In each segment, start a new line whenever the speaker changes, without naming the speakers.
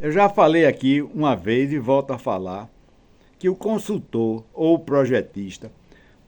Eu já falei aqui uma vez e volto a falar que o consultor ou o projetista,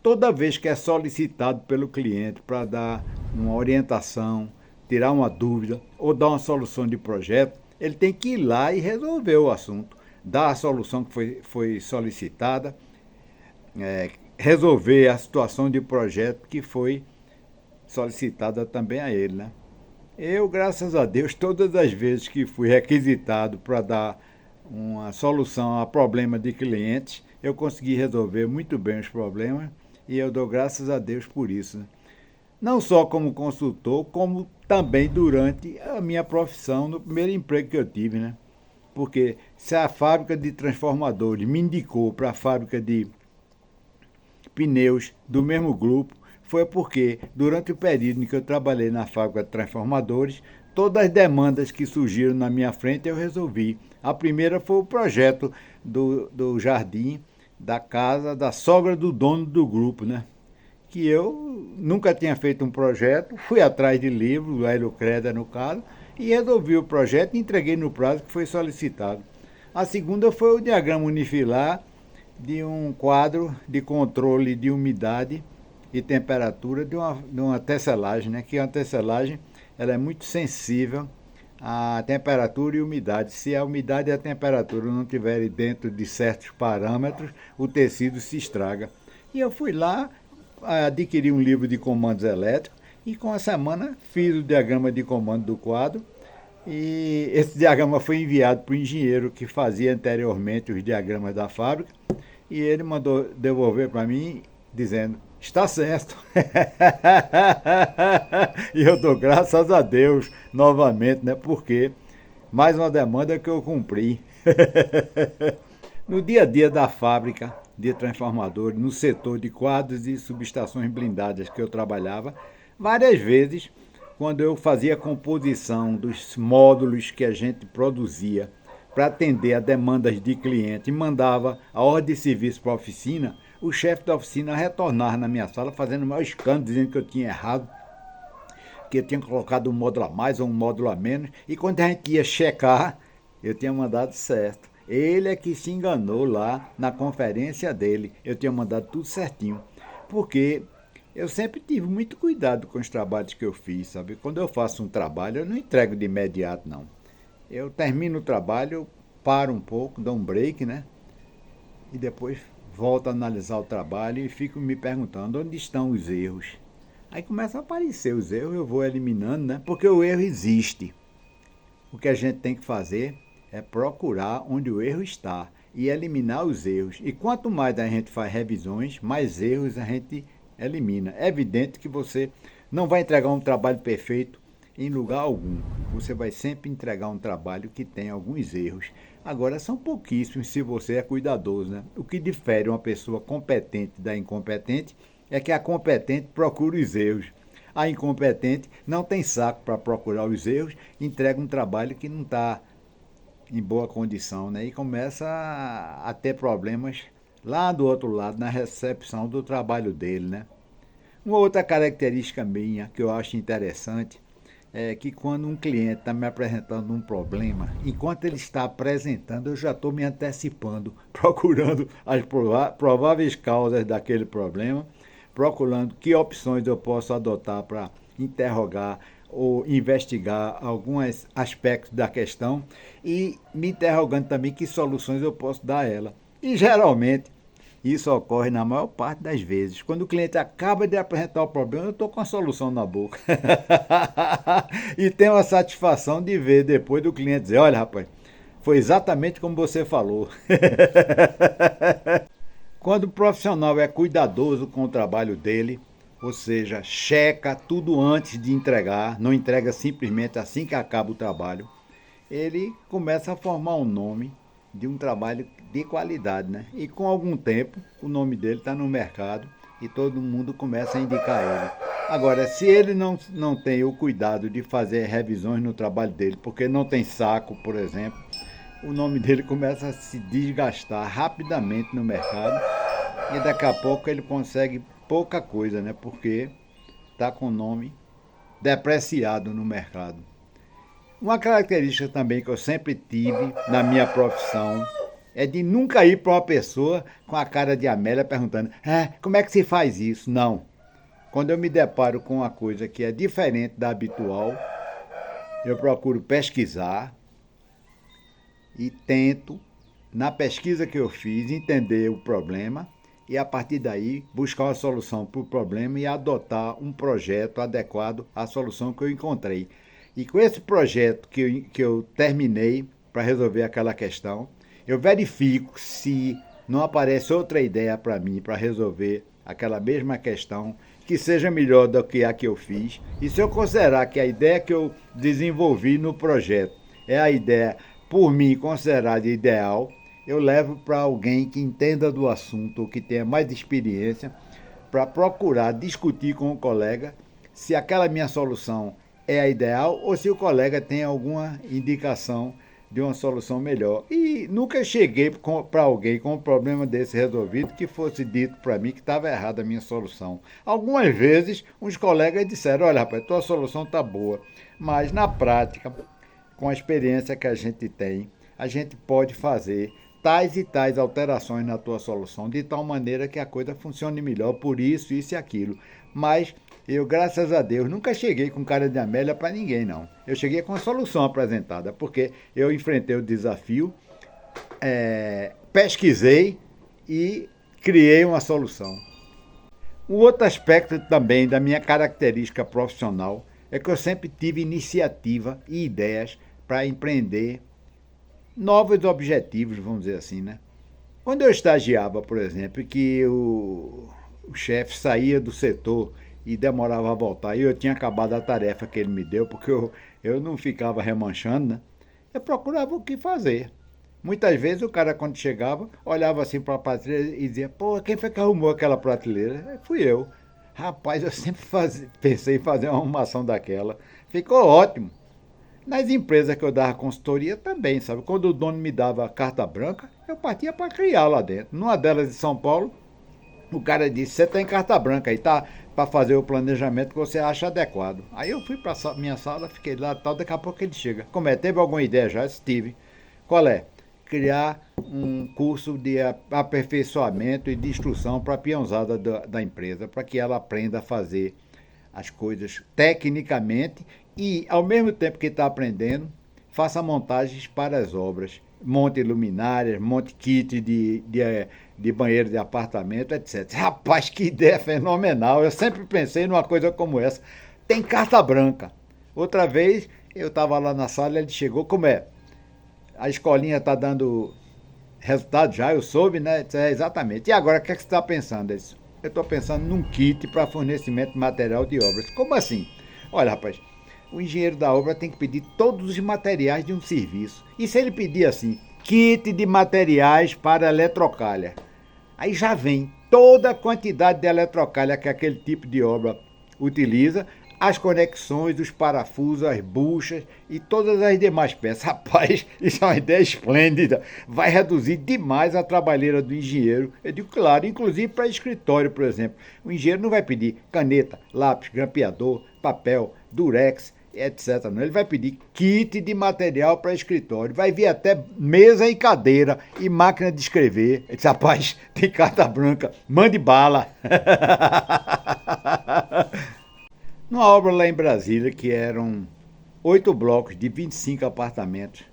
toda vez que é solicitado pelo cliente para dar uma orientação, tirar uma dúvida ou dar uma solução de projeto, ele tem que ir lá e resolver o assunto, dar a solução que foi solicitada, resolver a situação de projeto que foi solicitada também a ele, né? Eu, graças a Deus, todas as vezes que fui requisitado para dar uma solução a problema de clientes, eu consegui resolver muito bem os problemas e eu dou graças a Deus por isso, né? Não só como consultor, como também durante a minha profissão, no primeiro emprego que eu tive, né? Porque se a fábrica de transformadores me indicou para a fábrica de pneus do mesmo grupo, foi porque, durante o período em que eu trabalhei na fábrica de transformadores, todas as demandas que surgiram na minha frente eu resolvi. A primeira foi o projeto do jardim da casa da sogra do dono do grupo, né? Que eu nunca tinha feito um projeto, fui atrás de livro, o Hélio Creda no caso, e resolvi o projeto e entreguei no prazo que foi solicitado. A segunda foi o diagrama unifilar de um quadro de controle de umidade e temperatura de uma tecelagem, né? Que a tecelagem ela é muito sensível à temperatura e umidade. Se a umidade e a temperatura não estiverem dentro de certos parâmetros, o tecido se estraga. E eu fui lá, adquiri um livro de comandos elétricos e com a semana fiz o diagrama de comando do quadro e esse diagrama foi enviado para o engenheiro que fazia anteriormente os diagramas da fábrica e ele mandou devolver para mim dizendo, está certo. E eu dou graças a Deus novamente, né? Porque mais uma demanda que eu cumpri. No dia a dia da fábrica de transformadores, no setor de quadros e subestações blindadas que eu trabalhava, várias vezes, quando eu fazia a composição dos módulos que a gente produzia para atender a demandas de cliente e mandava a ordem de serviço para a oficina, o chefe da oficina retornava na minha sala fazendo o maior escândalo, dizendo que eu tinha errado, que eu tinha colocado um módulo a mais ou um módulo a menos, e quando a gente ia checar, eu tinha mandado certo. Ele é que se enganou lá na conferência dele. Eu tinha mandado tudo certinho. Porque eu sempre tive muito cuidado com os trabalhos que eu fiz, sabe? Quando eu faço um trabalho, eu não entrego de imediato, não. Eu termino o trabalho, eu paro um pouco, dou um break, né? E depois volto a analisar o trabalho e fico me perguntando onde estão os erros. Aí começa a aparecer os erros, eu vou eliminando, né? Porque o erro existe. O que a gente tem que fazer é procurar onde o erro está e eliminar os erros. E quanto mais a gente faz revisões, mais erros a gente elimina. É evidente que você não vai entregar um trabalho perfeito em lugar algum. Você vai sempre entregar um trabalho que tem alguns erros. Agora, são pouquíssimos se você é cuidadoso, né? O que difere uma pessoa competente da incompetente é que a competente procura os erros. A incompetente não tem saco para procurar os erros, entrega um trabalho que não está em boa condição, né? E começa a ter problemas lá do outro lado, na recepção do trabalho dele, né? Uma outra característica minha que eu acho interessante é que quando um cliente está me apresentando um problema, enquanto ele está apresentando, eu já estou me antecipando, procurando as prováveis causas daquele problema, procurando que opções eu posso adotar para interrogar ou investigar alguns aspectos da questão e me interrogando também que soluções eu posso dar a ela. E geralmente isso ocorre na maior parte das vezes. Quando o cliente acaba de apresentar o problema, eu estou com a solução na boca. E tenho a satisfação de ver depois do cliente dizer, olha rapaz, foi exatamente como você falou. Quando o profissional é cuidadoso com o trabalho dele, ou seja, checa tudo antes de entregar, não entrega simplesmente assim que acaba o trabalho, ele começa a formar um nome de um trabalho de qualidade, né? E com algum tempo, o nome dele está no mercado e todo mundo começa a indicar ele. Agora, se ele não tem o cuidado de fazer revisões no trabalho dele, porque não tem saco, por exemplo, o nome dele começa a se desgastar rapidamente no mercado e daqui a pouco ele consegue pouca coisa, né? Porque está com o nome depreciado no mercado. Uma característica também que eu sempre tive na minha profissão é de nunca ir para uma pessoa com a cara de Amélia perguntando: como é que se faz isso? Não. Quando eu me deparo com uma coisa que é diferente da habitual, eu procuro pesquisar e tento, na pesquisa que eu fiz, entender o problema e, a partir daí, buscar uma solução para o problema e adotar um projeto adequado à solução que eu encontrei. E com esse projeto que eu terminei para resolver aquela questão, eu verifico se não aparece outra ideia para mim para resolver aquela mesma questão que seja melhor do que a que eu fiz. E se eu considerar que a ideia que eu desenvolvi no projeto é a ideia, por mim, considerada ideal, eu levo para alguém que entenda do assunto, que tenha mais experiência, para procurar discutir com o colega se aquela minha solução é a ideal ou se o colega tem alguma indicação de uma solução melhor. E nunca cheguei para alguém com um problema desse resolvido que fosse dito para mim que estava errada a minha solução. Algumas vezes, uns colegas disseram: olha, rapaz, tua solução está boa, mas na prática, com a experiência que a gente tem, a gente pode fazer tais e tais alterações na tua solução, de tal maneira que a coisa funcione melhor por isso, isso e aquilo. Mas eu, graças a Deus, nunca cheguei com cara de Amélia para ninguém, não. Eu cheguei com a solução apresentada, porque eu enfrentei o desafio, pesquisei e criei uma solução. Um outro aspecto também da minha característica profissional é que eu sempre tive iniciativa e ideias para empreender novos objetivos, vamos dizer assim, né? Quando eu estagiava, por exemplo, que o chefe saía do setor e demorava a voltar, e eu tinha acabado a tarefa que ele me deu, porque eu não ficava remanchando, né? Eu procurava o que fazer. Muitas vezes o cara, quando chegava, olhava assim para a prateleira e dizia: pô, quem foi que arrumou aquela prateleira? Fui eu. Rapaz, eu sempre pensei em fazer uma arrumação daquela. Ficou ótimo. Nas empresas que eu dava consultoria também, sabe? Quando o dono me dava carta branca, eu partia para criar lá dentro. Numa delas de São Paulo, o cara disse: você tem carta branca aí, tá? Para fazer o planejamento que você acha adequado. Aí eu fui para minha sala, fiquei lá e tal, daqui a pouco ele chega. Como é? Teve alguma ideia já? Tive. Qual é? Criar um curso de aperfeiçoamento e de instrução para a peãozada da empresa, para que ela aprenda a fazer as coisas tecnicamente e, ao mesmo tempo que está aprendendo, faça montagens para as obras. Monte luminárias, monte kit de banheiro de apartamento, etc. Rapaz, que ideia fenomenal! Eu sempre pensei numa coisa como essa. Tem carta branca. Outra vez, eu estava lá na sala, ele chegou: como é? A escolinha está dando resultado já, eu soube, né? Exatamente. E agora, o que é que você está pensando? Eu estou pensando num kit para fornecimento de material de obras. Como assim? Olha, rapaz, o engenheiro da obra tem que pedir todos os materiais de um serviço. E se ele pedir assim, kit de materiais para eletrocalha? Aí já vem toda a quantidade de eletrocalha que aquele tipo de obra utiliza, as conexões, os parafusos, as buchas e todas as demais peças. Rapaz, isso é uma ideia esplêndida. Vai reduzir demais a trabalheira do engenheiro. Eu digo, claro, inclusive para escritório, por exemplo. O engenheiro não vai pedir caneta, lápis, grampeador, papel, durex, etc. Não. Ele vai pedir kit de material para escritório. Vai vir até mesa e cadeira e máquina de escrever. Ele diz: rapaz, tem carta branca, mande bala. Numa obra lá em Brasília, que eram 8 blocos de 25 apartamentos,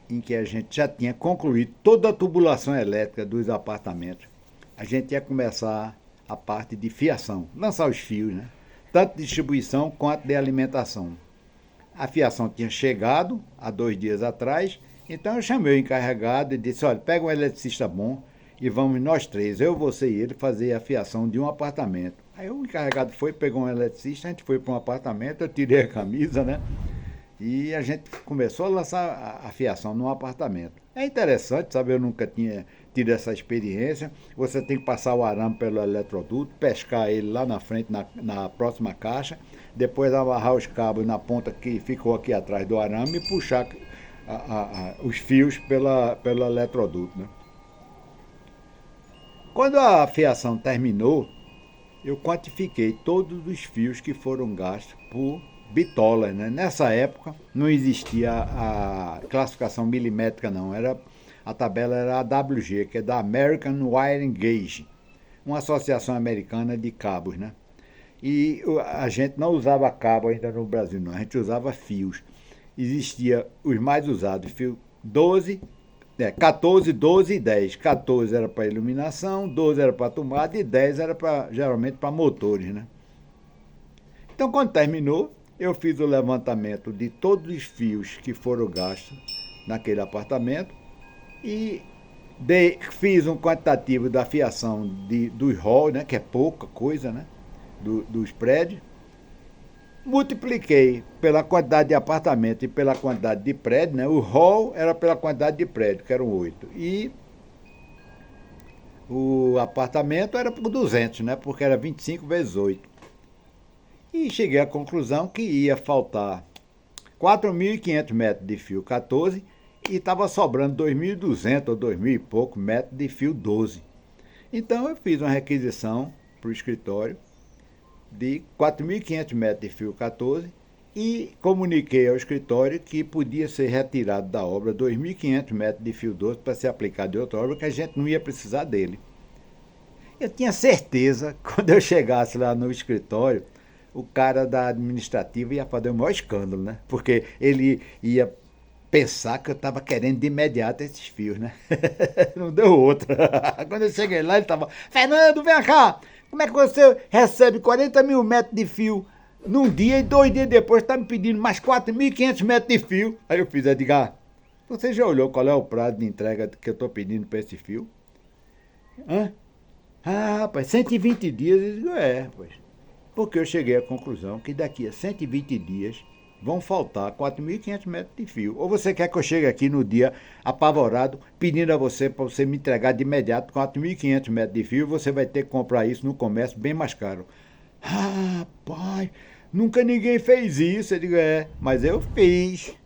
em que a gente já tinha concluído toda a tubulação elétrica dos apartamentos, a gente ia começar a parte de fiação, lançar os fios, né? Tanto de distribuição quanto de alimentação. A fiação tinha chegado há 2 dias atrás, então eu chamei o encarregado e disse: olha, pega um eletricista bom e vamos nós 3, eu, você e ele, fazer a fiação de um apartamento. Aí o encarregado foi, pegou um eletricista, a gente foi para um apartamento, eu tirei a camisa, né? E a gente começou a lançar a fiação num apartamento. É interessante, sabe? Eu nunca tinha tido essa experiência. Você tem que passar o arame pelo eletroduto, pescar ele lá na frente, na próxima caixa, depois amarrar os cabos na ponta que ficou aqui atrás do arame e puxar os fios pelo eletroduto, né? Quando a fiação terminou, eu quantifiquei todos os fios que foram gastos por bitola, né? Nessa época não existia a classificação milimétrica, não. A tabela era a AWG, que é da American Wiring Gauge, uma associação americana de cabos, né? E a gente não usava cabo ainda no Brasil, não. A gente usava fios. Existia os mais usados, fio 12, 14, 12 e 10. 14 era para iluminação, 12 era para tomada e 10 era geralmente para motores, né? Então, quando terminou, eu fiz o levantamento de todos os fios que foram gastos naquele apartamento e fiz um quantitativo da fiação dos halls, né, que é pouca coisa, né, dos prédios. Multipliquei pela quantidade de apartamento e pela quantidade de prédio, né? O hall era pela quantidade de prédio, que eram 8. E o apartamento era por 200, né? Porque era 25 vezes 8. E cheguei à conclusão que ia faltar 4.500 metros de fio 14 e estava sobrando 2.200 ou 2.000 e pouco metros de fio 12. Então eu fiz uma requisição para o escritório de 4.500 metros de fio 14 e comuniquei ao escritório que podia ser retirado da obra 2.500 metros de fio 12 para ser aplicado em outra obra, que a gente não ia precisar dele. Eu tinha certeza, quando eu chegasse lá no escritório, o cara da administrativa ia fazer o maior escândalo, né? Porque ele ia pensar que eu estava querendo de imediato esses fios, né? Não deu outra. Quando eu cheguei lá, ele estava: Fernando, vem cá! Como é que você recebe 40.000 metros de fio num dia e 2 dias depois está me pedindo mais 4.500 metros de fio? Aí eu fiz: Edgar, você já olhou qual é o prazo de entrega que eu estou pedindo para esse fio? Hã? Ah, rapaz, 120 dias. Eu digo: pois. Porque eu cheguei à conclusão que daqui a 120 dias vão faltar 4.500 metros de fio. Ou você quer que eu chegue aqui no dia apavorado, pedindo a você para você me entregar de imediato 4.500 metros de fio, você vai ter que comprar isso no comércio bem mais caro. Rapaz, nunca ninguém fez isso. Eu digo: mas eu fiz.